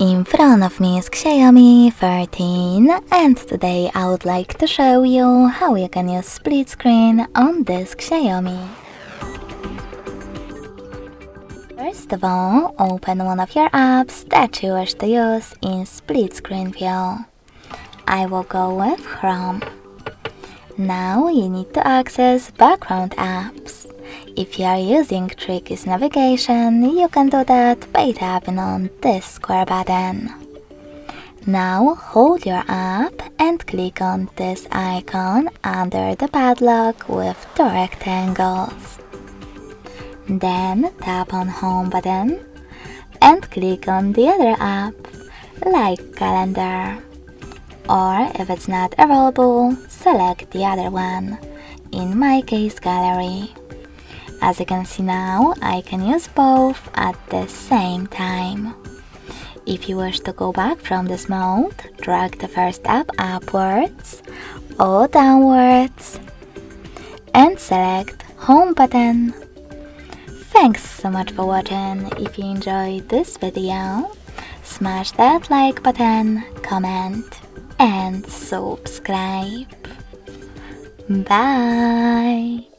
In front of me is XIAOMI 13 and today I would like to show you how you can use split screen on this XIAOMI. First of all, open one of your apps that you wish to use in split screen view. I will go with Chrome. Now you need to access background apps. If you are using Tricky's navigation, you can do that by tapping on this square button. Now hold your app and click on this icon under the padlock with the rectangles. Then tap on Home button and click on the other app, like Calendar. Or if it's not available, select the other one, in my case Gallery. As you can see now, I can use both at the same time. If you wish to go back from this mode, drag the first app upwards or downwards and select Home button. Thanks so much for watching. If you enjoyed this video, smash that like button, comment and subscribe. Bye!